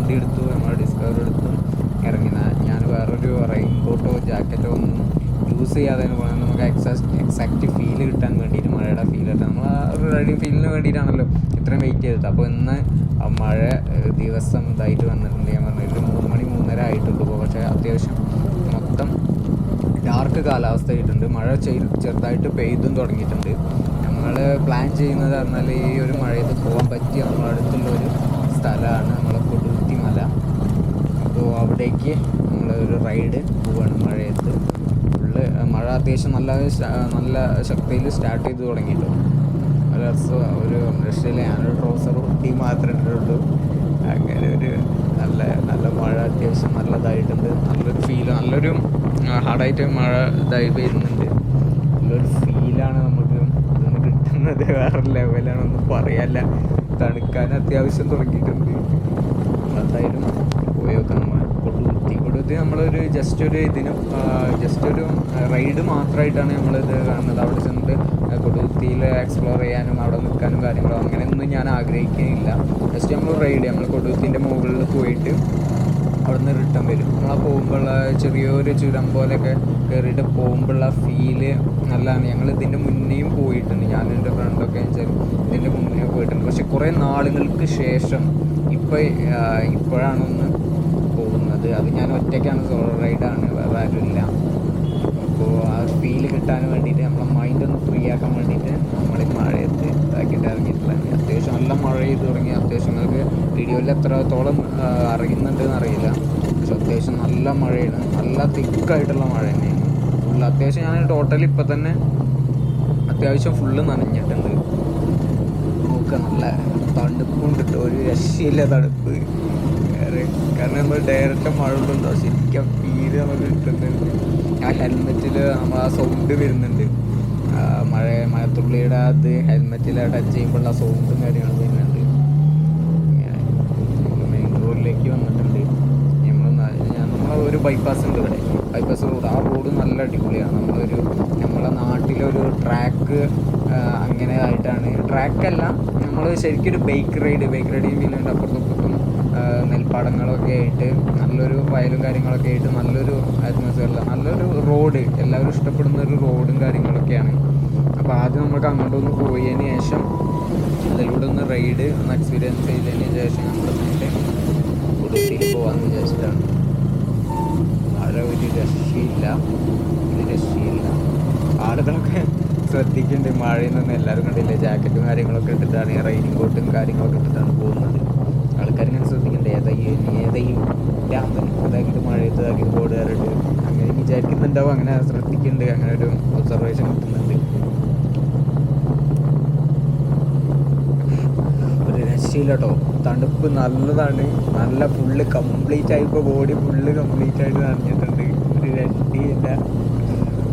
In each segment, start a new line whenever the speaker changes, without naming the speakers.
വണ്ടി എടുത്തു, നമ്മൾ ഡിസ്കവർ എടുത്തു ഇറങ്ങി. ഞാൻ വേറൊരു റെയിൻ കോട്ടോ ജാക്കറ്റോ ഒന്നും യൂസ് ചെയ്യാതെ പോകണം. നമുക്ക് എക്സാക്റ്റ് ഫീൽ കിട്ടാൻ വേണ്ടിയിട്ട്, മഴയുടെ ഫീൽ കിട്ടാൻ, നമ്മൾ ആ ഒരു റൈഡിങ് ഫീലിന് വേണ്ടിയിട്ടാണല്ലോ ഇത്രയും വെയിറ്റ് ചെയ്തത്. അപ്പോൾ ഇന്ന് ആ മഴ ദിവസം ഇതായിട്ട് വന്നിട്ടുണ്ട്. ഞാൻ പറഞ്ഞ ഒരു 3 മണി 3:30 ആയിട്ടുള്ളൂ. പക്ഷേ അത്യാവശ്യം മൊത്തം ഡാർക്ക് കാലാവസ്ഥ ആയിട്ടുണ്ട്. മഴ ചെറുതായിട്ട് പെയ്തും തുടങ്ങിയിട്ടുണ്ട്. നമ്മൾ പ്ലാൻ ചെയ്യുന്നത് പറഞ്ഞാൽ ഈ ഒരു മഴയത്ത് പോകാൻ പറ്റിയ നമ്മളടുത്തുള്ളൊരു സ്ഥലമാണ് നമ്മളെ കൊടുത്തി മല. അപ്പോൾ അവിടേക്ക് നമ്മളൊരു റൈഡ് പോവാണ് മഴയത്ത്. ഫുള്ള് മഴ അത്യാവശ്യം നല്ല ശക്തിയിൽ സ്റ്റാർട്ട് ചെയ്ത് തുടങ്ങിയിട്ടു. ഒരു രക്ഷയില്ല. ഞാനൊരു ട്രൗസർ കുട്ടി മാത്രമേ ഇട്ടുള്ളൂ. അങ്ങനെ ഒരു നല്ല മഴ അത്യാവശ്യം നല്ലതായിട്ടുണ്ട്. നല്ലൊരു ഫീല്, നല്ലൊരു ഹാർഡായിട്ട് മഴ ഇതായി വരുന്നുണ്ട്. നല്ലൊരു ഫീലാണ് നമുക്ക് ഇതൊന്ന് കിട്ടുന്നത്. വേറെ ലെവലാണ്, ഒന്നും പറയാല്ല. തണുക്കാൻ അത്യാവശ്യം തുടങ്ങിയിട്ടുണ്ട്. എന്തായാലും പോയോക്കാം. കൊടുത്തി നമ്മളൊരു ജസ്റ്റ് ഒരു റൈഡ് മാത്രമായിട്ടാണ് നമ്മളിത് കാണുന്നത്. അവിടെ ചെന്നിട്ട് കൊടുത്തിയിൽ എക്സ്പ്ലോർ ചെയ്യാനും അവിടെ നിൽക്കാനും കാര്യങ്ങളോ അങ്ങനെയൊന്നും ഞാൻ ആഗ്രഹിക്കുന്നില്ല. ജസ്റ്റ് നമ്മൾ റൈഡ്, നമ്മൾ കൊടുത്തിൻ്റെ മുകളിൽ പോയിട്ട് അവിടെ നിന്ന് റിട്ടേൺ വരും. നമ്മൾ പോകുമ്പോഴുള്ള ചെറിയൊരു ചുരം പോലെയൊക്കെ കയറിയിട്ട് പോകുമ്പോഴുള്ള ഫീല് നല്ലതാണ്. ഞങ്ങൾ ഇതിൻ്റെ മുന്നേയും പോയിട്ടുണ്ട്, ഞാനും എൻ്റെ ഫ്രണ്ടൊക്കെ ഇതിൻ്റെ മുന്നേ പോയിട്ടുണ്ട്. പക്ഷെ കുറേ നാളുകൾക്ക് ശേഷം ഇപ്പോഴാണ് പോകുന്നത്. അത് ഞാൻ ഒറ്റയ്ക്കാണ്, സോളോ റൈഡാണ്, വേറെ ആരുമില്ല. അപ്പോൾ ആ ഫീല് കിട്ടാൻ വേണ്ടിയിട്ട്, നമ്മളെ മൈൻഡ് ഒന്ന് ഫ്രീ ആക്കാൻ വേണ്ടിയിട്ട് നമ്മൾ ഈ മഴയത്ത് ഇതാക്കിയിട്ട് ഇറങ്ങിയിട്ടുള്ളത്. അത്യാവശ്യം നല്ല മഴ ചെയ്ത് തുടങ്ങി. അത്യാവശ്യം നിങ്ങൾക്ക് വീഡിയോയിൽ എത്രത്തോളം അറിയുന്നുണ്ടെന്ന് അറിയില്ല. പക്ഷെ അത്യാവശ്യം നല്ല മഴയാണ്, നല്ല തിക്കായിട്ടുള്ള മഴ തന്നെയാണ്. ഫുള്ള് അത്യാവശ്യം ഞാൻ ടോട്ടൽ ഇപ്പം തന്നെ അത്യാവശ്യം ഫുള്ള് നനഞ്ഞിട്ടുണ്ട്. നോക്കുക, നല്ല തണുപ്പുണ്ട് കേട്ടോ, ഒരു രക്ഷയില്ല തണുപ്പ്. കാരണം നമ്മൾ ഡയറക്റ്റ് മഴ കൊണ്ടുണ്ടോ ശരിക്കും ഫീല് നമുക്ക് കിട്ടുന്നുണ്ട്. ആ ഹെൽമെറ്റിൽ നമ്മൾ ആ സൗണ്ട് വരുന്നുണ്ട്, മഴത്തുള്ളിയുടെ അത് ഹെൽമെറ്റിൽ ടച്ച് ചെയ്യുമ്പോഴുള്ള സൗണ്ടും കാര്യങ്ങളും വരുന്നുണ്ട്. മെയിൻ റോഡിലേക്ക് വന്നിട്ടുണ്ട്. നമ്മളൊരു ബൈപ്പാസ് ഉണ്ട് ഇവിടെ, ബൈപ്പാസ് റോഡ്. ആ റോഡ് നല്ല അടിപൊളിയാണ്. നമ്മളെ നാട്ടിലൊരു ട്രാക്ക് അങ്ങനെ ആയിട്ടാണ്, ട്രാക്കല്ല, നമ്മൾ ശരിക്കും ഒരു ബൈക്ക് റൈഡ് ഫീലുണ്ട്. അപ്പുറത്തും നെൽപ്പാടങ്ങളൊക്കെ ആയിട്ട് നല്ലൊരു വയലും കാര്യങ്ങളൊക്കെ ആയിട്ട് നല്ലൊരു അറ്റ്മോസ്ഫിയറിൽ നല്ലൊരു റോഡ്, എല്ലാവരും ഇഷ്ടപ്പെടുന്ന ഒരു റോഡും കാര്യങ്ങളൊക്കെയാണ്. അപ്പോൾ ആദ്യം നമുക്ക് അങ്ങോട്ടൊന്ന് പോയതിന് ശേഷം അതിലൂടെ ഒന്ന് റൈഡ് ഒന്ന് എക്സ്പീരിയൻസ് ചെയ്തതിന് ശേഷം നമ്മൾ നേരെ കൊടുത്തിയിൽ പോകാമെന്ന് വിചാരിച്ചിട്ടാണ്. മഴ ഒരു രക്ഷയില്ല. ആളുകളൊക്കെ ശ്രദ്ധിക്കുന്നുണ്ട് മഴയിൽ നിന്ന്. എല്ലാവരും കണ്ടില്ലേ, ജാക്കറ്റും കാര്യങ്ങളൊക്കെ ഇട്ടിട്ടാണ്, റെയിൻ കോട്ടും കാര്യങ്ങളൊക്കെ ഇട്ടിട്ടാണ് പോകുന്നത്. ആൾക്കാരിങ്ങനെ ശ്രദ്ധിക്കുന്നുണ്ട്, ഏതെയും ഭ്രാന്തൻ അതാക്കിയിട്ട് മഴയത്ത് ഇതാക്കിയിട്ട് ബോർഡ് കയറിയിട്ട് അങ്ങനെ വിചാരിക്കുന്നുണ്ടാവും. അങ്ങനെ ശ്രദ്ധിക്കുന്നുണ്ട്, അങ്ങനെ ഒരു ഒബ്സർവേഷൻ കിട്ടുന്നുണ്ട്. ഒരു രക്ഷയില്ല കേട്ടോ, തണുപ്പ് നല്ലതാണ്. നല്ല ഫുള്ള് കംപ്ലീറ്റ് ആയി, ഇപ്പോൾ ബോഡി ഫുള്ള് കംപ്ലീറ്റ് ആയിട്ട് നനഞ്ഞിട്ടുണ്ട്. ഒരു രക്ഷയില്ല,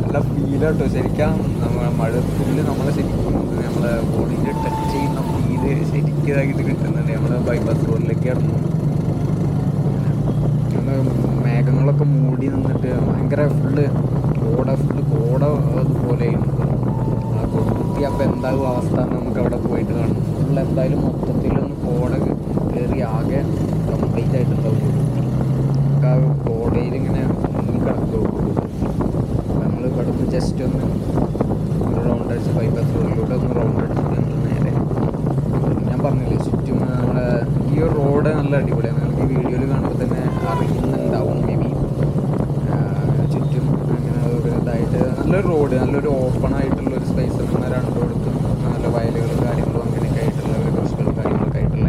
നല്ല ഫീലാട്ടോ. ശരിക്കും മഴ ഫുള്ള് നമ്മളെ ശരിക്കും നമ്മളെ ബോഡിയിൽ ടച്ച് ചെയ്യുന്ന ഫീല് ശരിക്കും ഇതാക്കിയിട്ട് കിട്ടുന്നുണ്ട്. നമ്മുടെ ബൈപ്പാസ് റോഡിലേക്ക് ഇറങ്ങും. മേഘങ്ങളൊക്കെ മൂടി നിന്നിട്ട് ഭയങ്കര ഫുള്ള് കോട അതുപോലെയുണ്ട്. കൊടുത്തി. അപ്പോൾ എന്താകും അവസ്ഥ എന്ന് നമുക്ക് അവിടെ പോയിട്ട് കാണും. ഫുള്ള് എന്തായാലും മൊത്തത്തിലൊന്ന് കോട കയറി ആകെ കംപ്ലീറ്റ് ആയിട്ടുണ്ടാവും കൊടുത്തി. നമുക്ക് ആ കോടയിലിങ്ങനെ മുങ്ങി കിടക്കും. നമ്മൾ ഇവിടെ നിന്ന് ജസ്റ്റ് ഒന്ന് റൗണ്ട് അടിച്ച് ബൈപ്പാസ് റോഡിലൂടെ ഒന്ന് റൗണ്ട് അടിച്ചിട്ടുണ്ട് നേരെ. ഞാൻ പറഞ്ഞില്ലേ, ചുറ്റും നമ്മുടെ ഈ ഒരു റോഡ് നല്ല അടിപൊളിയാണ്. നിങ്ങൾക്ക് ഈ വീഡിയോയിൽ കാണുമ്പോൾ തന്നെ അറിയുന്നുണ്ടാവും മേ ബി. ചുറ്റും അങ്ങനെ ഒരു ഇതായിട്ട് നല്ലൊരു റോഡ്, നല്ലൊരു ഓപ്പൺ ആയിട്ടുള്ളൊരു സ്പേസ്. അങ്ങനെ രണ്ടോടത്തും നല്ല വയലുകളും കാര്യങ്ങളും അങ്ങനെയൊക്കെ ആയിട്ടുള്ള ഒരു കൃഷികളും കാര്യങ്ങളൊക്കെ ആയിട്ടുള്ള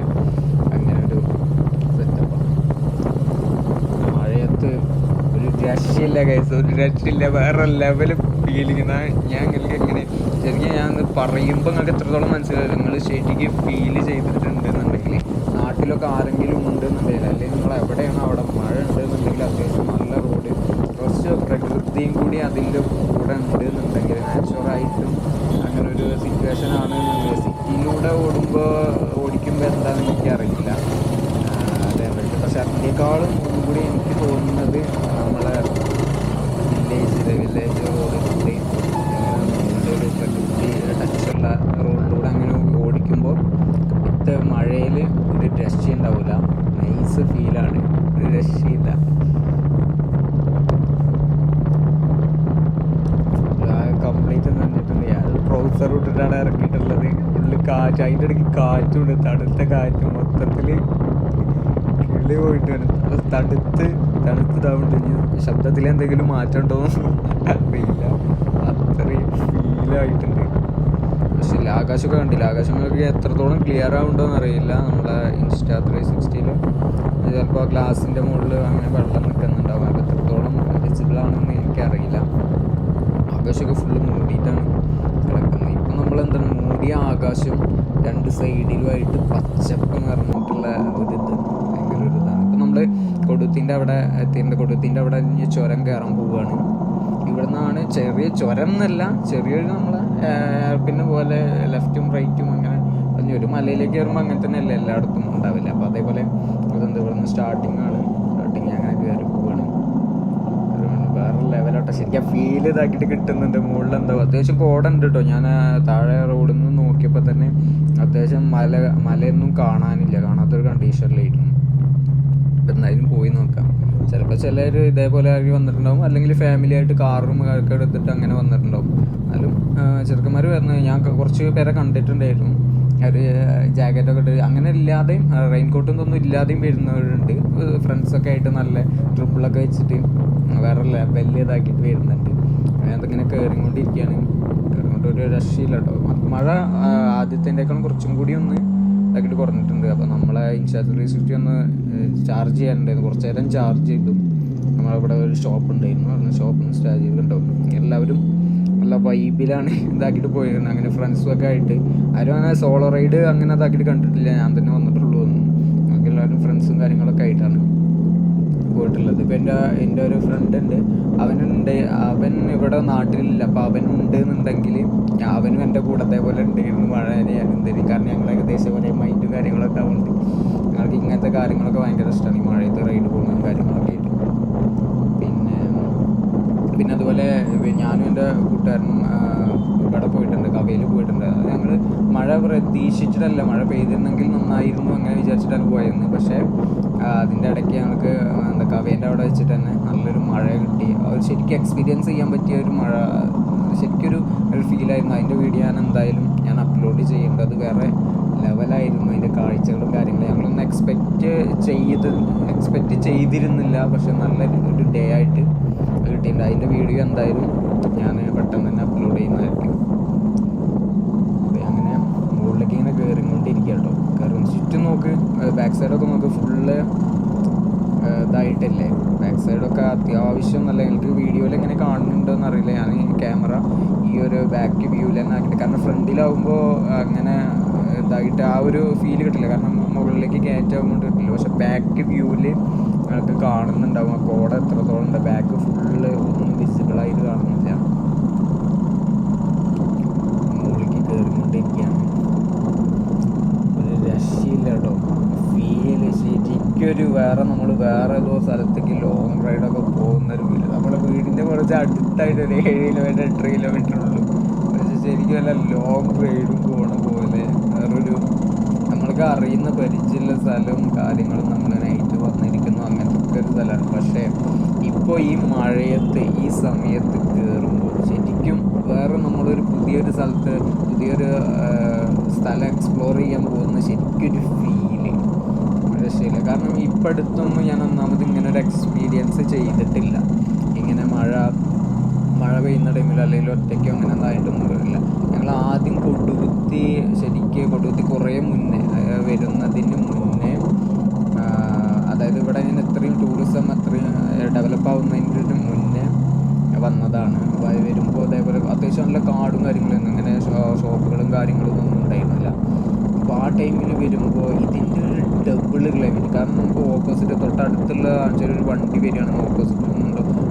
അങ്ങനെ ഒരു സെറ്റപ്പാണ്. മഴയത്ത് ഒരു രക്ഷയില്ല ഗൈസ്, ഒരു രക്ഷയില്ല. വേറെ ലെവൽ ഫീലിംഗ്. ഞാൻ എങ്ങനെ ശരിക്കും ഞാൻ പറയുമ്പോൾ നിങ്ങൾക്ക് എത്രത്തോളം മനസ്സിലായി. നിങ്ങൾ ശരിക്കും ഫീല് ചെയ്തിട്ടുണ്ടെന്നുണ്ടെങ്കിൽ, നാട്ടിലൊക്കെ ആരെങ്കിലും ഉണ്ടെന്നുണ്ടെങ്കിൽ, അല്ലെങ്കിൽ നിങ്ങൾ എവിടെയാണ് അവിടെ മഴ ഉണ്ടെന്നുണ്ടെങ്കിൽ, അത്യാവശ്യം നല്ല റോഡ്, കുറച്ച് പ്രകൃതിയും കൂടി അതിൻ്റെ കൂടെ ഉണ്ടെന്നുണ്ടെങ്കിൽ, നാച്ചുറലായിട്ടും അങ്ങനെ ഒരു സിറ്റുവേഷൻ ആണെന്നുണ്ടെങ്കിൽ, സിറ്റിയിലൂടെ ഓടിക്കുമ്പോൾ എന്താണെന്ന് എനിക്കറിയില്ല. അതേപോലെ പക്ഷെ അതിനേക്കാളും ഒന്നുകൂടി എനിക്ക് തോന്നുന്നത് നമ്മളെ വില്ലേജ് റോഡിലൂടെ ഒരു പ്രകൃതി ടച്ചുള്ള റോഡിലൂടെ അങ്ങനെ ഓടിക്കുമ്പോൾ മഴയിൽ ഒരു രക്ഷ ഉണ്ടാവില്ല. നൈസ് ഫീലാണ്. റബ്ബർ ഇട്ടിട്ടാണ് ഇറക്കിയിട്ടുള്ളത്. ഫുള്ള് കാറ്റ്, അതിൻ്റെ ഇടയ്ക്ക് കാറ്റുണ്ട്, തണുത്ത കാറ്റ്. മൊത്തത്തിൽ കിളി പോയിട്ട് തണുത്തിതാവുന്നുണ്ട്. ശബ്ദത്തിൽ എന്തെങ്കിലും മാറ്റം ഉണ്ടോ അറിയില്ല, അത്രയും ഫീലായിട്ടുണ്ട്. പക്ഷേ ആകാശമൊക്കെ കണ്ടില്ല. ആകാശമൊക്കെ എത്രത്തോളം ക്ലിയർ ആവുന്നുണ്ടോയെന്ന് അറിയില്ല. നമ്മളെ ഇൻസ്റ്റാ 360 ചിലപ്പോൾ ഗ്ലാസിൻ്റെ മുകളിൽ അങ്ങനെ വെള്ളം നിൽക്കുന്നുണ്ടാവും. അത് എത്രത്തോളം വിസിബിൾ ആണെന്ന് എനിക്കറിയില്ല. ആകാശമൊക്കെ ഫുള്ള് മൂടിയിട്ടാണ് കിടക്കുന്നത്. ഇപ്പം നമ്മളെന്താണ്, മൂടിയ ആകാശം രണ്ട് സൈഡിലുമായിട്ട് പച്ചപ്പ് നിറഞ്ഞിട്ടുള്ള ഒരിത്, ഭയങ്കര ഒരു ഇതാണ്. ഇപ്പം നമ്മൾ കൊടുത്തിൻ്റെ അവിടെ എത്തിയിട്ടുണ്ട്. കൊടുത്തിൻ്റെ അവിടെ ചുരം കയറാൻ പോവുകയാണ്. ഇവിടെ നിന്നാണ് ചെറിയ ചുരം എന്നല്ല, ചെറിയൊരു നമ്മളെ പിന്നെ പോലെ ലെഫ്റ്റും റൈറ്റും അങ്ങനെ ഒരു മലയിലേക്ക് കയറുമ്പോൾ അങ്ങനെ തന്നെ അല്ല എല്ലായിടത്തും ഉണ്ടാവില്ല. അപ്പോൾ അതേപോലെ ഇതെന്താ, ഇവിടെ നിന്ന് സ്റ്റാർട്ടിങ് അങ്ങനെ കയറി പോവുകയാണ്. വേറെ ലെവലോട്ടെ ശരിക്കും ഫീൽ ഇതാക്കിയിട്ട് കിട്ടുന്നുണ്ട്. മുകളിലെന്തോ അത്യാവശ്യം കോടുണ്ട് കേട്ടോ. ഞാൻ താഴെ റോഡിൽ നിന്ന് നോക്കിയപ്പോൾ തന്നെ അത്യാവശ്യം മലയൊന്നും കാണാത്തൊരു കണ്ടീഷനിലായിരുന്നു. എന്തായാലും പോയി നോക്കാം. ചിലപ്പോൾ ചിലർ ഇതേപോലെ ആക്കി വന്നിട്ടുണ്ടാവും, അല്ലെങ്കിൽ ഫാമിലി ആയിട്ട് കാറും ഒക്കെ എടുത്തിട്ട് അങ്ങനെ വന്നിട്ടുണ്ടാവും. എന്നാലും ചെറുക്കന്മാർ വരുന്നത് ഞാൻ കുറച്ച് പേരെ കണ്ടിട്ടുണ്ടായിരുന്നു. ഒരു ജാക്കറ്റൊക്കെ ഇട്ട് അങ്ങനെ ഇല്ലാതെയും റെയിൻകോട്ടും ഒന്നും ഇല്ലാതെയും വരുന്നവരുണ്ട്. ഫ്രണ്ട്സൊക്കെ ആയിട്ട് നല്ല ട്രിപ്പിളൊക്കെ വെച്ചിട്ട് വേറെ ലെവല് ഇതാക്കിയിട്ട് വരുന്നുണ്ട്. അതിങ്ങനെ കയറിക്കൊണ്ടിരിക്കുകയാണ്. ഒരു രക്ഷയില്ല കേട്ടോ. മഴ ആദ്യത്തേക്കാളും കുറച്ചും കൂടി ഒന്ന് ഇതാക്കിയിട്ട് കുറഞ്ഞിട്ടുണ്ട്. അപ്പോൾ നമ്മളെ ഇൻസ്റ്റാ 360 ഒന്ന് ചാർജ് ചെയ്യാനുണ്ടായിരുന്നു. കുറച്ച് നേരം ചാർജ് ചെയ്തു. നമ്മളവിടെ ഒരു ഷോപ്പ് ഉണ്ടായിരുന്നു, അവിടെ ഷോപ്പിൽ സ്റ്റാർട്ട് ചെയ്തിട്ടുണ്ടാവും. എല്ലാവരും നല്ല വൈബിലാണ് ഇതാക്കിയിട്ട് പോയിരുന്നു. അങ്ങനെ ഫ്രണ്ട്സുമൊക്കെ ആയിട്ട് ആരും അങ്ങനെ സോളോ റൈഡ് അങ്ങനെ ഇതാക്കിയിട്ട് കണ്ടിട്ടില്ല. ഞാൻ തന്നെ വന്നിട്ടുള്ളൂ. നമുക്ക് എല്ലാവരും ഫ്രണ്ട്സും കാര്യങ്ങളൊക്കെ ആയിട്ടാണ് പോയിട്ടുള്ളത്. ഇപ്പം എൻ്റെ ഒരു ഫ്രണ്ട് ഉണ്ട്, അവൻ ഇവിടെ നാട്ടിലില്ല. അപ്പോൾ അവനുണ്ട് എന്നുണ്ടെങ്കിൽ അവനും എൻ്റെ കൂടെ അതേപോലെ ഉണ്ടായിരുന്നു. മഴ എന്തായാലും കാരണം ഞങ്ങൾ ഏകദേശം ഒരേ മൈൻഡും കാര്യങ്ങളൊക്കെ ആവുന്നുണ്ട്. ഞങ്ങൾക്ക് ഇങ്ങനത്തെ കാര്യങ്ങളൊക്കെ ഭയങ്കര ഇഷ്ടമാണ്, ഈ മഴയത്ത് റൈഡ് പോകുന്നതും കാര്യങ്ങളൊക്കെ ആയിട്ട്. പിന്നെ അതുപോലെ ഞാനും എൻ്റെ കൂട്ടുകാരനും ഇവിടെ പോയിട്ടുണ്ട്, കവയിൽ പോയിട്ടുണ്ട്. അത് ഞങ്ങൾ മഴ പ്രതീക്ഷിച്ചിട്ടല്ല, മഴ പെയ്തിരുന്നെങ്കിൽ നന്നായിരുന്നു അങ്ങനെ വിചാരിച്ചിട്ടാണ് പോയിരുന്നത്. പക്ഷേ അതിൻ്റെ ഇടയ്ക്ക് ഞങ്ങൾക്ക് കവേൻ്റെ അവിടെ വെച്ചിട്ട് തന്നെ നല്ലൊരു മഴ കിട്ടി. അത് ശരിക്കും എക്സ്പീരിയൻസ് ചെയ്യാൻ പറ്റിയ ഒരു മഴ, ശരിക്കൊരു ഫീലായിരുന്നു. അതിൻ്റെ വീഡിയോ ഞാൻ അപ്ലോഡ് ചെയ്യുന്നുണ്ട്. അത് വേറെ ലെവലായിരുന്നു. അതിൻ്റെ കാഴ്ചകളും കാര്യങ്ങളും ഞങ്ങളൊന്നും എക്സ്പെക്റ്റ് ചെയ്തിരുന്നില്ല. പക്ഷെ നല്ല ഒരു ഡേ ആയിട്ട് കിട്ടിയിട്ടുണ്ട്. അതിൻ്റെ വീഡിയോ എന്തായാലും ഞാൻ പെട്ടെന്ന് തന്നെ അപ്ലോഡ് ചെയ്യുന്നതായിരിക്കും. അങ്ങനെ മുകളിലേക്ക് ഇങ്ങനെ കയറിക്കൊണ്ടിരിക്കുക കേട്ടോ. ചുറ്റും നോക്ക്, ബാക്ക് സൈഡൊക്കെ നോക്ക്, ഫുള്ള് ഇതായിട്ടല്ലേ. ബാക്ക് സൈഡൊക്കെ അത്യാവശ്യം നല്ല, എനിക്ക് വീഡിയോയിൽ എങ്ങനെ കാണുന്നുണ്ടോയെന്ന് അറിയില്ല. ഞാൻ ക്യാമറ ഈ ഒരു ബാക്ക് വ്യൂവിൽ തന്നെ ആക്കിയിട്ട്, കാരണം ഫ്രണ്ടിലാവുമ്പോൾ അങ്ങനെ ഇതായിട്ട് ആ ഒരു ഫീൽ കിട്ടില്ല, കാരണം മുകളിലേക്ക് കയറ്റാവുമ്പോൾ കിട്ടില്ല. പക്ഷെ ബാക്ക് വ്യൂവിൽ നമുക്ക് കാണുന്നുണ്ടാവും ആ കോട എത്രത്തോളം ഉണ്ട്. ബാക്ക് ഫുള്ള് ഒന്നും വിസിബിളായിട്ട് കാണുന്നില്ല. മുകളിലേക്ക് കയറിക്കൊണ്ടിരിക്കുകയാണ്. ഒരു രക്ഷയില്ല കേട്ടോ. ഫീല് ശരിക്കൊരു നമ്മൾ വേറെ ഏതോ സ്ഥലത്തേക്ക് ലോങ് റൈഡൊക്കെ പോകുന്നൊരു ഫീല്. നമ്മുടെ വീടിൻ്റെ കുറച്ച് അടുത്തായിട്ട് ഒരു 7 കിലോമീറ്റർ 8 കിലോമീറ്റർ ഉള്ളൂ. പക്ഷെ ശരിക്കും വല്ല ലോങ് റൈഡും പോകണ പോലെ വേറൊരു നമ്മൾക്ക് അറിയുന്ന പരിചയമുള്ള സ്ഥലവും കാര്യങ്ങളും നമ്മൾ നൈറ്റ് വന്നിരിക്കുന്നു അങ്ങനത്തെ ഒരു സ്ഥലമാണ്. പക്ഷേ ഇപ്പോൾ ഈ മഴയത്ത് ഈ സമയത്ത് കയറുമ്പോൾ ശരിക്കും വേറെ നമ്മളൊരു പുതിയൊരു സ്ഥലത്ത് പുതിയൊരു സ്ഥലം എക്സ്പ്ലോർ ചെയ്യാൻ പോകുന്ന ശരിക്കൊരു ഫീല് രക്ഷയില്ല. കാരണം ഇപ്പം അടുത്തൊന്നും ഞാൻ ഒന്നാമത് ഇങ്ങനെ ഒരു എക്സ്പീരിയൻസ് ചെയ്തിട്ടില്ല. ഇങ്ങനെ മഴ പെയ്യുന്ന ടൈമിൽ അല്ലെങ്കിൽ ഒറ്റയ്ക്കോ അങ്ങനെ ഒന്നായിട്ടൊന്നും വരില്ല. ഞങ്ങൾ ആദ്യം കൊടുകുത്തി കുറേ മുന്നേ വരുന്നതിന് മുന്നേ, അതായത് ഇവിടെ ഇങ്ങനെ ഇത്രയും ടൂറിസം അത്രയും ഡെവലപ്പ് ആവുന്നതിന് മുന്നേ വന്നതാണ്. അപ്പോൾ അത് വരുമ്പോൾ അതേപോലെ അത്യാവശ്യം നല്ല കാടും കാര്യങ്ങളൊന്നും ഇങ്ങനെ ഷോപ്പുകളും കാര്യങ്ങളൊന്നും ഉണ്ടായിരുന്നില്ല. അപ്പോൾ ആ ടൈമിൽ വരുമ്പോൾ ഇതിൻ്റെ ഒരു ഡബിൾ ക്ലൈമറ്റ്. കാരണം നമുക്ക് ഓപ്പോസിറ്റ് തൊട്ടടുത്തുള്ള ചെറിയൊരു വണ്ടി വരികയാണെന്ന് ഓപ്പോസിറ്റ്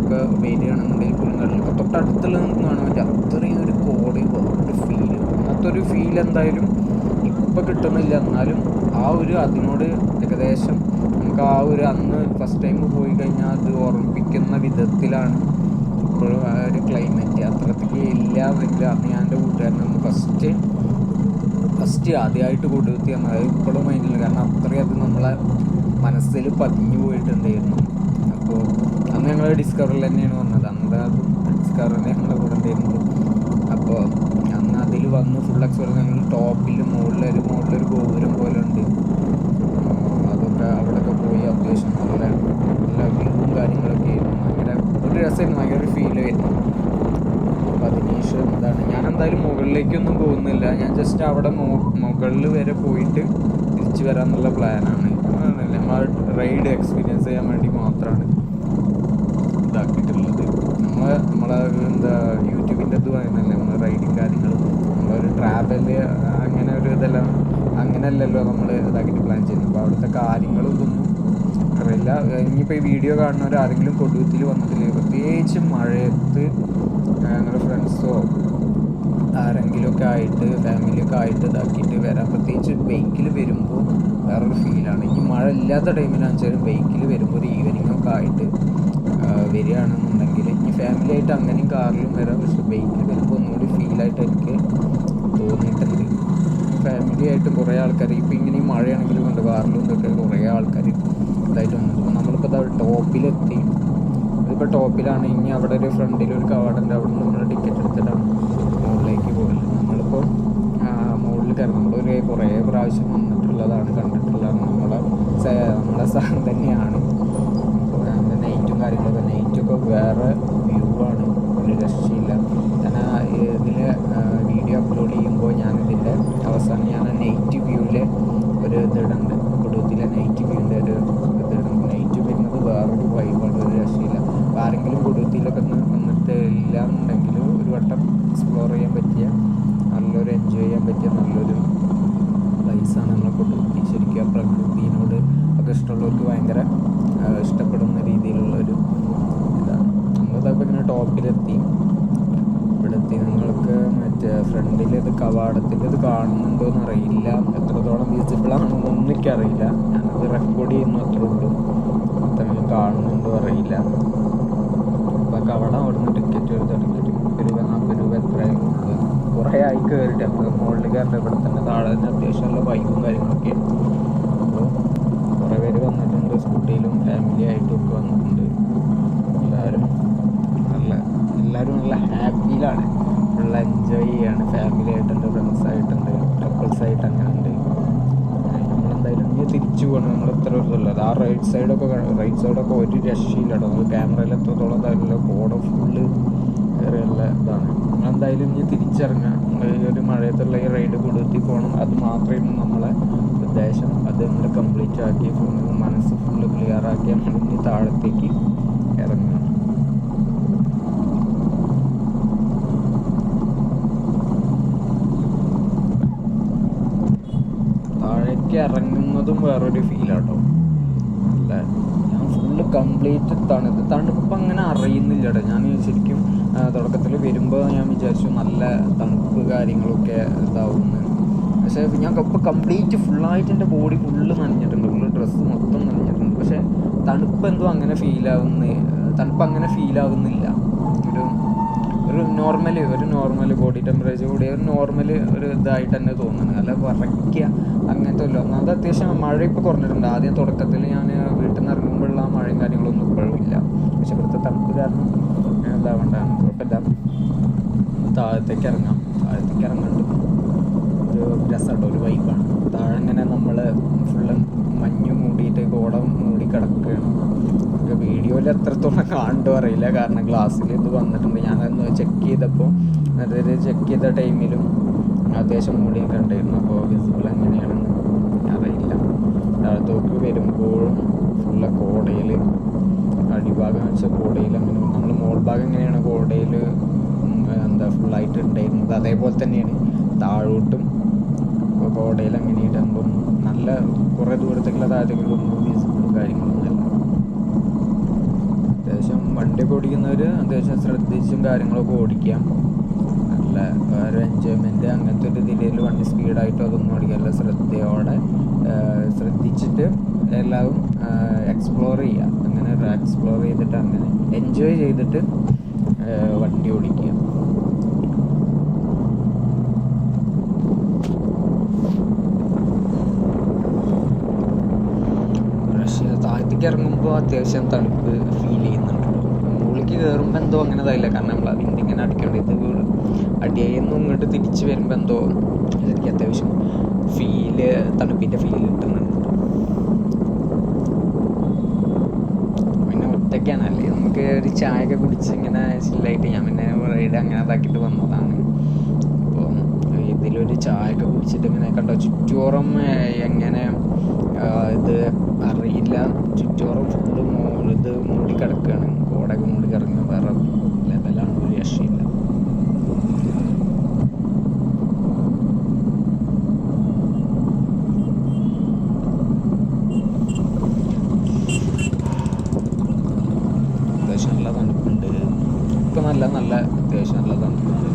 ഒക്കെ വരികയാണെന്നുണ്ടെങ്കിൽ പോലും കഴിയില്ല. തൊട്ടടുത്തുള്ള നമുക്ക് കാണാൻ പറ്റും അത്രയും ഒരു കോടയും വേറൊരു ഫീല്. അങ്ങനത്തെ ഒരു ഫീൽ എന്തായാലും ഇപ്പം കിട്ടുന്നില്ല. എന്നാലും ആ ഒരു അതിനോട് ഏകദേശം നമുക്ക് ആ ഒരു അന്ന് ഫസ്റ്റ് ടൈം പോയി കഴിഞ്ഞാൽ അത് ഓർമ്മിപ്പിക്കുന്ന വിധത്തിലാണ് ഇപ്പോഴും ആ ഒരു ക്ലൈമറ്റ്. അത്രത്തേക്ക് ഇല്ല എന്നെങ്കിൽ അന്ന് ഞാൻ എൻ്റെ കൂട്ടുകാരനൊന്ന് ഫസ്റ്റ് ആദ്യമായിട്ട് കൊടുത്തി വന്നത് ഇപ്പോഴും മൈൻഡില്ല. കാരണം അത്രയും അത് നമ്മളെ മനസ്സിൽ പതിഞ്ഞു പോയിട്ടുണ്ടായിരുന്നു. അപ്പോൾ അന്ന് ഞങ്ങൾ ഡിസ്കവറിൽ തന്നെയാണ് വന്നത്. അന്ന് ഡിസ്കവറിൽ ഞങ്ങളുടെ കൂടെ ഉണ്ടായിരുന്നത്. അപ്പോൾ അന്ന് അതിൽ വന്ന് ഫുൾ എക്സ്പ്ലോർ ഞങ്ങൾ മുകളിലൊരു ഗോപുരം പോലെ ഉണ്ട്. അതൊക്കെ അവിടെയൊക്കെ പോയി അത്യാവശ്യം നല്ല നല്ല വ്യൂവും കാര്യങ്ങളൊക്കെ ആയിരുന്നു. ഭയങ്കര ഒരു രസമായിരുന്നു, ഭയങ്കര ഒരു ഫീൽ ആയിരുന്നു. അപ്പോൾ അതിനുശേഷം ഞാൻ എന്തായാലും മുകളിലേക്കൊന്നും പോകുന്നില്ല. ഞാൻ ജസ്റ്റ് അവിടെ മുകളിൽ വരെ പോയിട്ട് തിരിച്ചു വരാമെന്നുള്ള പ്ലാനാണ്. നമ്മൾ റൈഡ് എക്സ്പീരിയൻസ് ചെയ്യാൻ വേണ്ടി മാത്രമാണ് ഇതാക്കിയിട്ടുള്ളത്. നമ്മളെ യൂട്യൂബിൻ്റെ ഇത് പറയുന്നില്ലേ, നമ്മൾ റൈഡിങ് കാര്യങ്ങളും നമ്മളൊരു ട്രാവല് അങ്ങനെ ഒരു ഇതെല്ലാം അങ്ങനെയല്ലല്ലോ നമ്മൾ ഇതാക്കിയിട്ട് പ്ലാൻ ചെയ്യുന്നത്. അപ്പോൾ അവിടുത്തെ കാര്യങ്ങളും ഇതൊന്നും അറിയില്ല. ഇനിയിപ്പോൾ ഈ വീഡിയോ കാണുന്നവർ ആരെങ്കിലും കൊടുത്തിൽ വന്നിട്ടില്ല, പ്രത്യേകിച്ച് മഴയത്ത് ഞങ്ങളുടെ ഫ്രണ്ട്സോ ആരെങ്കിലുമൊക്കെ ആയിട്ട് ഫാമിലിയൊക്കെ ആയിട്ട് ഇതാക്കിയിട്ട് വരാൻ, പ്രത്യേകിച്ച് ബൈക്കിൽ വരുമ്പോൾ വേറൊരു ഫീലാണ്. ഇനി മഴ ഇല്ലാത്ത ടൈമിലാണെന്ന് വെച്ചാൽ ബൈക്കിൽ വരുമ്പോൾ ഒരു ഈവനിങ്ങൊക്കെ ആയിട്ട് വരികയാണെന്നുണ്ടെങ്കിൽ ഇനി ഫാമിലി ആയിട്ട് അങ്ങനെയും കാറിലും വരാം. പക്ഷെ ബൈക്കിൽ വരുമ്പോൾ ഒന്നുകൂടി ഫീലായിട്ട് എനിക്ക് തോന്നിയിട്ടുണ്ട്. ഫാമിലി ആയിട്ടും കുറേ ആൾക്കാർ ഇപ്പോൾ ഇങ്ങനെ മഴയാണെങ്കിലും കൊണ്ട് കാറിലും ഇതൊക്കെ കുറേ ആൾക്കാർ ഇതായിട്ട് വന്നത്. അപ്പോൾ നമ്മളിപ്പോൾ ടോപ്പിലെത്തി. ഇതിപ്പോൾ ടോപ്പിലാണ്. ഇനി അവിടെ ഒരു ഫ്രണ്ടിലൊരു കാർഡുണ്ട്, അവിടെ നിന്ന് നമ്മൾ ടിക്കറ്റ് എടുത്തിട്ടാണ് മുകളിലേക്ക് പോകുന്നത്. നമ്മളിപ്പോൾ മുകളിൽ കയറി നമ്മളൊരു കുറേ പ്രാവശ്യം വന്നിട്ടുള്ളതാണ്, കണ്ടിട്ടുള്ളതാണ്. നമ്മളെ സ്ഥലം തന്നെയാണ്. അപ്പോൾ അതിൻ്റെ നൈറ്റും കാര്യങ്ങളൊക്കെ നൈറ്റൊക്കെ വേറെ വ്യൂ ആണ്, ഒരു രക്ഷയില്ല. ഞാൻ ഇതിൽ വീഡിയോ അപ്ലോഡ് ചെയ്യുമ്പോൾ ഞാനിതിൻ്റെ അവസാനം ഞാൻ നൈറ്റ് വ്യൂവിലെ ഒരു ഇതിടുന്നുണ്ട്, കൊടുത്തിലെ നൈറ്റ് വ്യൂവിൻ്റെ ഒരു ഇതിടുന്നുണ്ട്. നൈറ്റ് വരുന്നത് വേറൊരു വൈബാണ്, ഒരു രക്ഷയില്ല. അപ്പോൾ ആരെങ്കിലും കൊടുത്തിയിലൊക്കെ വന്നിട്ട് ഇല്ല എന്നുണ്ടെങ്കിൽ ഒരു വട്ടം എക്സ്പ്ലോർ ചെയ്യാൻ പറ്റിയ നല്ലൊരു എൻജോയ് ചെയ്യാൻ പറ്റിയ നല്ലൊരു പ്ലേസാണ് നമ്മളെ കൊടുത്തി. ശരിക്കും ആ പ്രകൃതിയോട് ഒക്കെ ഇഷ്ടമുള്ളവർക്ക് ഭയങ്കര ഇഷ്ടപ്പെടുന്ന രീതിയിലുള്ളൊരു ഇതാണ്. നമ്മളിതപ്പോൾ ഇങ്ങനെ ടോപ്പിലെത്തി. ഇവിടെത്തി നിങ്ങൾക്ക് മറ്റേ ഫ്രണ്ടിൽ ഇത് കവാടത്തിൻ്റെ ഇത് കാണുന്നുണ്ടോയെന്ന് അറിയില്ല, എത്രത്തോളം വിസിബിൾ ആണെന്നൊന്നും എനിക്കറിയില്ല. ഞാനത് റെക്കോർഡ് ചെയ്യുന്നു അത്രേ ഉള്ളൂ, അത്രയും കാണുന്നുണ്ടോ അറിയില്ല. അപ്പോൾ കവാടം അവിടെ നിന്ന് ടിക്കറ്റ് എടുത്ത് ടിക്കറ്റ് 30 രൂപ 40 രൂപ എത്രയും ഉള്ളൂ. കുറേ ആയി കയറിയിട്ട് നമുക്ക് മുകളിൽ കയറിയിട്ട് ഇവിടെ തന്നെ താഴെ തന്നെ അത്യാവശ്യം നല്ല ബൈക്കും കാര്യങ്ങളൊക്കെയാണ്. അപ്പോൾ കുറേ പേര് വന്നിട്ടുണ്ട്, സ്കൂട്ടിയിലും ഫാമിലി ആയിട്ടും ഒക്കെ വന്നിട്ടുണ്ട്. എല്ലാവരും നല്ല ഹാപ്പിയിലാണ്, ഫുൾ എൻജോയ് ചെയ്യാണ്. ഫാമിലി ആയിട്ടുണ്ട്, ഫ്രണ്ട്സായിട്ടുണ്ട്, കപ്പിൾസായിട്ട് അങ്ങനെ ഉണ്ട്. നമ്മളെന്തായാലും ഇനി തിരിച്ചു പോകണം. നമ്മൾ ഇത്ര ഇതല്ല ആ റൈറ്റ് സൈഡൊക്കെ ഒരു രക്ഷയില്ല കേട്ടോ. നമ്മൾ ക്യാമറയിൽ എത്രത്തോളം ഇതായില്ല, കോട ഫുള്ള് വേറെയുള്ള ഇതാണ്. നമ്മളെന്തായാലും ഇനി തിരിച്ചിറങ്ങാം. ഈ ഒരു മഴയത്തുള്ള ഈ റൈഡ് കൊടുത്തി പോകണം, അത് മാത്രമേ നമ്മളെ ഉദ്ദേശം. അത് നമ്മൾ കംപ്ലീറ്റ് ആക്കി മനസ്സ് ഫുള്ള് ക്ലിയർ ആക്കി നമ്മൾ ഇനി താഴത്തേക്ക് ഇറങ്ങുക. താഴേക്ക് ഇറങ്ങുന്നതും വേറൊരു ഫീലാട്ടോ. അല്ല ഞാൻ ഫുള്ള് കംപ്ലീറ്റ് തണുപ്പ് അങ്ങനെ അറിയുന്നില്ല കേട്ടോ. ഞാൻ ശരിക്കും തുടക്കത്തിൽ വരുമ്പോൾ ഞാൻ വിചാരിച്ചു നല്ല തണുപ്പ് കാര്യങ്ങളൊക്കെ ഇതാവുന്നു. പക്ഷേ ഞാൻ ഇപ്പോൾ കംപ്ലീറ്റ് ഫുള്ളായിട്ട് എൻ്റെ ബോഡി ഫുള്ള് നനഞ്ഞിട്ടുണ്ട്, ഫുള്ള് ഡ്രസ്സ് മൊത്തം നനഞ്ഞിട്ടുണ്ട്. പക്ഷേ തണുപ്പ് എന്തോ അങ്ങനെ തണുപ്പ് അങ്ങനെ ഫീലാവുന്നില്ല. ഒരു നോർമൽ ബോഡി ടെമ്പറേച്ചർ കൂടി ഒരു നോർമൽ ഒരു ഇതായിട്ട് തന്നെ തോന്നുന്നത്. അല്ല വറയ്ക്കുക അങ്ങനത്തെ അല്ല. ഒന്നാമത് അത്യാവശ്യം മഴ ഇപ്പോൾ കുറഞ്ഞിട്ടുണ്ട്. ആദ്യം തുടക്കത്തിൽ ഞാൻ വീട്ടിൽ നിന്ന് ഇറങ്ങുമ്പോഴുള്ള ആ മഴയും കാര്യങ്ങളൊന്നും ഇപ്പോഴും ഇല്ല. പക്ഷെ ഇവിടുത്തെ തണുപ്പ് കാരണം ഇതാവേണ്ടതാണ്, കുഴപ്പമില്ല. താഴത്തേക്ക് ഇറങ്ങുന്നുണ്ട് ഒരു രസമുണ്ടോ, ഒരു വൈബാണ്. താഴെ ഇങ്ങനെ നമ്മൾ ഫുള്ള് മഞ്ഞ് മൂടിയിട്ട് കോട മൂടി കിടക്കുകയാണ്. വീഡിയോയിൽ എത്രത്തോളം കാണണ്ടോ അറിയില്ല, കാരണം ഗ്ലാസ്സിൽ ഇത് വന്നിട്ടുണ്ട്. ഞാനന്ന് ചെക്ക് ചെയ്തപ്പോൾ ചെക്ക് ചെയ്ത ടൈമിലും അത്യാവശ്യം മൂടിയൊക്കെ ഉണ്ടായിരുന്നു. അപ്പോൾ വിസിബിൾ എങ്ങനെയാണെന്ന് അറിയില്ല. താഴത്തോക്ക് വരുമ്പോഴും ഫുള്ള് കോടയിൽ അടിഭാഗം വെച്ചാൽ കോടയിൽ അങ്ങനെ നമ്മൾ മോൾ ഭാഗം എങ്ങനെയാണ് കോടയിൽ ഫുള്ളായിട്ട് ഉണ്ടായിരുന്നത് അതേപോലെ തന്നെയാണ് താഴോട്ടും. അപ്പോൾ കോടയിൽ അങ്ങനെ ഇടുമ്പം നല്ല കുറേ ദൂരത്തേക്കുള്ള താഴത്തേക്കുള്ളൊന്നും വിസിബിളും കാര്യങ്ങളൊന്നുമില്ല. അത്യാവശ്യം വണ്ടിയൊക്കെ ഓടിക്കുന്നവർ അത്യാവശ്യം ശ്രദ്ധിച്ചും കാര്യങ്ങളൊക്കെ ഓടിക്കാം. നല്ല ഒരു എൻജോയ്മെൻറ്റ് അങ്ങനത്തെ ഒരു ഇതിൽ വണ്ടി സ്പീഡായിട്ടോ അതൊന്നും ഓടിക്കാറില്ല. ശ്രദ്ധയോടെ ശ്രദ്ധിച്ചിട്ട് എല്ലാവരും എക്സ്പ്ലോർ ചെയ്യുക. അങ്ങനെ എക്സ്പ്ലോർ ചെയ്തിട്ട് അങ്ങനെ എൻജോയ് ചെയ്തിട്ട് വണ്ടി ഓടിക്കുക. താഴത്തേക്ക് ഇറങ്ങുമ്പോൾ അത്യാവശ്യം തണുപ്പ് ഫീൽ ചെയ്യുന്നുണ്ടല്ലോ. മുകളിൽ മുകളിലേക്ക് കയറുമ്പോൾ എന്തോ അങ്ങനെ ഇതായില്ല, കാരണം നമ്മൾ ആ വിൻഡ് ഇങ്ങനെ അടിക്കേണ്ടത് ഇത് അടിയെന്നും ഇങ്ങോട്ട് തിരിച്ച് വരുമ്പോൾ എന്തോ എനിക്ക് അത്യാവശ്യം തണുപ്പിൻ്റെ ഫീല് കിട്ടുന്നുണ്ട്. പിന്നെ ഒറ്റയ്ക്കാണല്ലേ, നമുക്ക് ഒരു ചായയൊക്കെ കുടിച്ച് ഇങ്ങനെ ചില്ലായിട്ട് ഞാൻ പിന്നെ റൈഡ് അങ്ങനെ ഇതാക്കിയിട്ട് വന്നതാണ്. അപ്പോൾ ഇതിലൊരു ചായയൊക്കെ കുടിച്ചിട്ട് ഇങ്ങനെ കണ്ടോ ചുറ്റോറം എങ്ങനെ ഇത് അറിയില്ല, ചുറ്റോറം ഫുള്ള് ഇത് മൂടി കിടക്കുകയാണ്, കോടൊക്കെ മൂടി കിടക്കുന്ന വേറെ ലെവലാണ്, ഒരു രക്ഷയില്ല. അത്യാവശ്യം നല്ല തണുപ്പുണ്ട് ഇപ്പം, നല്ല അത്യാവശ്യം നല്ല തണുപ്പുണ്ട്.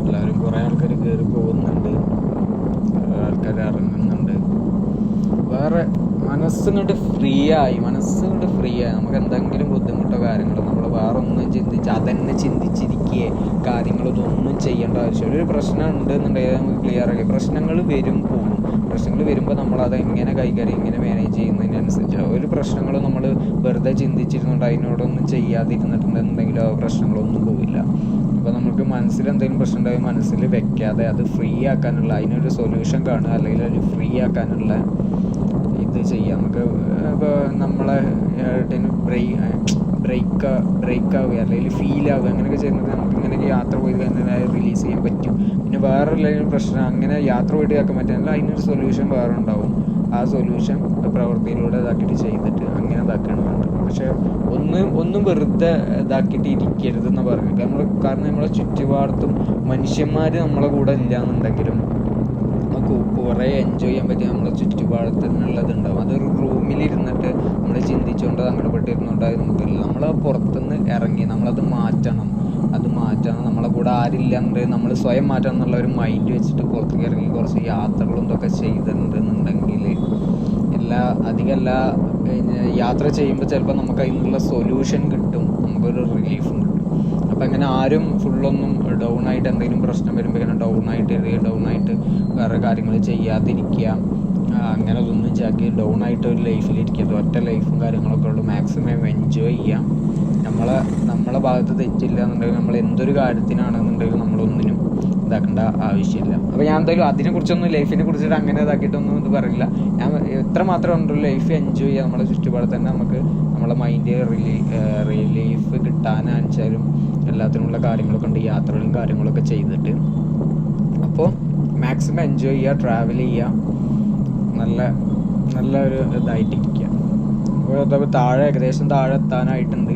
എല്ലാവരും കുറേ ആൾക്കാർ കയറി പോകുന്നുണ്ട്, ആൾക്കാർ ഇറങ്ങുന്നുണ്ട്. വേറെ മനസ്സിങ്ങോട്ട് ഫ്രീ ആയി നമുക്ക് എന്തെങ്കിലും ബുദ്ധിമുട്ടോ കാര്യങ്ങളോ നമ്മൾ വേറെ ഒന്നും അതന്നെ ചിന്തിച്ചിരിക്കുകയെ കാര്യങ്ങളൊന്നും ചെയ്യേണ്ട ആവശ്യമില്ല. ഒരു പ്രശ്നം ഉണ്ടെന്നുണ്ടെങ്കിൽ നമുക്ക് ക്ലിയർ ആക്കി, പ്രശ്നങ്ങൾ വരുമ്പോൾ നമ്മളത് എങ്ങനെ കൈകാര്യം എങ്ങനെ മാനേജ് ചെയ്യുന്നതിനനുസരിച്ച് ഒരു പ്രശ്നങ്ങളും നമ്മൾ വെറുതെ ചിന്തിച്ചിരുന്നുണ്ട് അതിനോടൊന്നും ചെയ്യാതിരുന്നിട്ടുണ്ടെന്നുണ്ടെങ്കിൽ ആ പ്രശ്നങ്ങളൊന്നും പോവില്ല. അപ്പോൾ നമുക്ക് മനസ്സിൽ എന്തെങ്കിലും പ്രശ്നം ഉണ്ടാകും, മനസ്സിൽ വെക്കാതെ അത് ഫ്രീ ആക്കാനുള്ള അതിനൊരു സൊല്യൂഷൻ കാണുക, അല്ലെങ്കിൽ അത് ഫ്രീ ആക്കാനുള്ള ഇത് ചെയ്യാം. നമുക്ക് ഇപ്പോൾ നമ്മളെ ബ്രേക്ക് ആവുക അല്ലെങ്കിൽ ഫീൽ ആവുക അങ്ങനെയൊക്കെ ചെയ്യുന്നത് നമുക്ക് ഇങ്ങനെയൊക്കെ യാത്ര പോയി തന്നെ റിലീസ് ചെയ്യാൻ പറ്റും. പിന്നെ വേറെ എന്തെങ്കിലും പ്രശ്നം അങ്ങനെ യാത്ര പോയിട്ട് കേൾക്കാൻ പറ്റില്ല, അതിനൊരു സൊല്യൂഷൻ വേറെ ഉണ്ടാവും. ആ സൊല്യൂഷൻ പ്രവൃത്തിയിലൂടെ ഇതാക്കിയിട്ട് ചെയ്തിട്ട് അങ്ങനെ ഇതാക്കുകയാണ് വേണ്ടത്. പക്ഷേ ഒന്നും വെറുതെ ഇതാക്കിയിട്ട് ഇരിക്കരുതെന്ന് പറഞ്ഞു. കാരണം നമ്മളെ ചുറ്റുപാടത്തും മനുഷ്യന്മാർ നമ്മളെ കൂടെ ഇല്ല എന്നുണ്ടെങ്കിലും നമുക്ക് കുറേ എൻജോയ് ചെയ്യാൻ പറ്റി നമ്മളെ ചുറ്റുപാടത്തിനുള്ളതുണ്ടാവും. അതൊരു റൂമിലിരുന്നിട്ട് നമ്മൾ ചിന്തിച്ചുകൊണ്ട് സങ്കടപ്പെട്ടിരുന്നുണ്ടായത് നമുക്കില്ല. നമ്മൾ പുറത്തുനിന്ന് ഇറങ്ങി നമ്മളത് മാറ്റണം, നമ്മളെ കൂടെ ആരില്ല എന്നുണ്ടെങ്കിൽ നമ്മൾ സ്വയം മാറ്റണം എന്നുള്ള ഒരു മൈൻഡ് വെച്ചിട്ട് പുറത്തേക്ക് ഇറങ്ങി കുറച്ച് യാത്രകളും ഇതൊക്കെ ചെയ്തിട്ടുണ്ടെന്നുണ്ടെങ്കിൽ അധികമല്ല യാത്ര ചെയ്യുമ്പോൾ ചിലപ്പോൾ നമുക്ക് അതിനുള്ള സൊല്യൂഷൻ കിട്ടും, നമുക്കൊരു റിലീഫും കിട്ടും. അപ്പം അങ്ങനെ ആരും ഫുള്ളൊന്നും ഡൗൺ ആയിട്ട് എന്തെങ്കിലും പ്രശ്നം വരുമ്പോൾ ഇങ്ങനെ ഡൗൺ ആയിട്ട് വേറെ കാര്യങ്ങൾ ചെയ്യാതിരിക്കുക, അങ്ങനെ ഒന്നും ചാക്കി ഡൗൺ ആയിട്ട് ഒരു ലൈഫിലിരിക്കരുത്. ഒറ്റ ലൈഫും കാര്യങ്ങളൊക്കെ ഉള്ളൂ. മാക്സിമം എൻജോയ് ചെയ്യാം. നമ്മളെ ഭാഗത്ത് തെറ്റില്ല എന്നുണ്ടെങ്കിൽ നമ്മൾ എന്തൊരു കാര്യത്തിനാണെന്നുണ്ടെങ്കിൽ നമ്മളൊന്നിനും ഇതാക്കേണ്ട ആവശ്യമില്ല. അപ്പോൾ ഞാൻ എന്തായാലും അതിനെക്കുറിച്ചൊന്നും ലൈഫിനെ കുറിച്ചിട്ട് അങ്ങനെ ഇതാക്കിയിട്ടൊന്നും ഇത് പറയില്ല. ഞാൻ എത്ര മാത്രം ഉണ്ടല്ലോ ലൈഫ് എൻജോയ് ചെയ്യുക, നമ്മളെ ചുറ്റുപാട് തന്നെ നമുക്ക് നമ്മളെ മൈൻഡ് റിലീഫ് കിട്ടാനാണെച്ചാലും എല്ലാത്തിനുള്ള കാര്യങ്ങളൊക്കെ ഉണ്ട്, യാത്രകളും കാര്യങ്ങളൊക്കെ ചെയ്തിട്ട്. അപ്പോൾ മാക്സിമം എൻജോയ് ചെയ്യുക, ട്രാവൽ ചെയ്യുക, നല്ലൊരു ഇതായിട്ടിരിക്കുക. അപ്പോൾ ഏകദേശം താഴെ എത്താനായിട്ടുണ്ട്.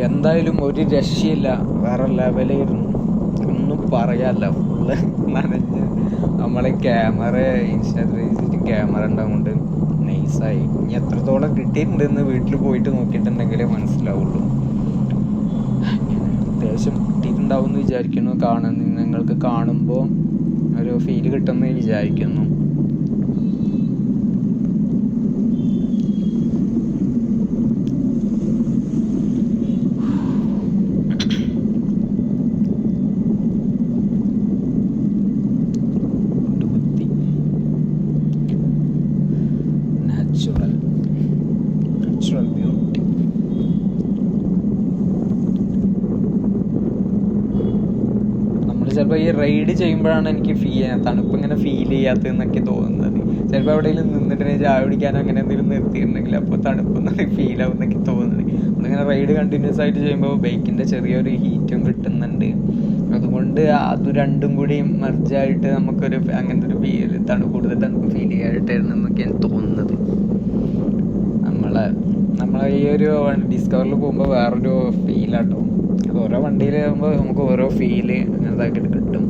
എന്തായാലും ഒരു രക്ഷയില്ല, വേറെ ലെവലായിരുന്നു, ഒന്നും പറയാല്ല. ഫുള്ള് നനഞ്ഞ് നമ്മളെ ക്യാമറ ഉണ്ടാവുകൊണ്ട് നൈസായി. ഇനി എത്രത്തോളം കിട്ടിയിട്ടുണ്ടെന്ന് വീട്ടിൽ പോയിട്ട് നോക്കിയിട്ടുണ്ടെങ്കിലേ മനസ്സിലാവുള്ളൂ. അത്യാവശ്യം കിട്ടിയിട്ടുണ്ടാവും എന്ന് വിചാരിക്കുന്നു. നിങ്ങൾക്ക് കാണുമ്പോൾ ഒരു ഫീല് കിട്ടുമെന്ന് വിചാരിക്കുന്നു. Natural beauty. നമ്മൾ ചിലപ്പോൾ ഈ റൈഡ് ചെയ്യുമ്പോഴാണ് എനിക്ക് തണുപ്പ് ഇങ്ങനെ ഫീൽ ചെയ്യാത്തതെന്നൊക്കെ തോന്നുന്നത്. ചിലപ്പോൾ എവിടെയെങ്കിലും നിന്നിട്ടുണ്ടെങ്കിൽ ചായ കുടിക്കാനോ അങ്ങനെ എന്തെങ്കിലും നിർത്തിയിട്ടുണ്ടെങ്കിൽ അപ്പോൾ തണുപ്പെന്നൊക്കെ ഫീൽ ആവുന്നൊക്കെ തോന്നുന്നത്. നമ്മളിങ്ങനെ റൈഡ് കണ്ടിന്യൂസ് ആയിട്ട് ചെയ്യുമ്പോൾ ബൈക്കിൻ്റെ ചെറിയൊരു ഹീറ്റും കിട്ടുന്നുണ്ട്. അതുകൊണ്ട് അത് രണ്ടും കൂടി മെർജായിട്ട് നമുക്കൊരു അങ്ങനത്തെ ഒരു ഫീൽ കൂടുതൽ തണുപ്പ് ഫീൽ ചെയ്യാനായിട്ടായിരുന്നു എന്നൊക്കെയാണ് തോന്നുന്നത്. നമ്മളെ ഈ ഒരു ഡിസ്കവറിൽ പോകുമ്പോൾ വേറൊരു ഫീലാട്ടോ. അത് ഓരോ വണ്ടിയിലാകുമ്പോൾ നമുക്ക് ഓരോ ഫീല് അങ്ങനത്താക്കിയിട്ട് കിട്ടും.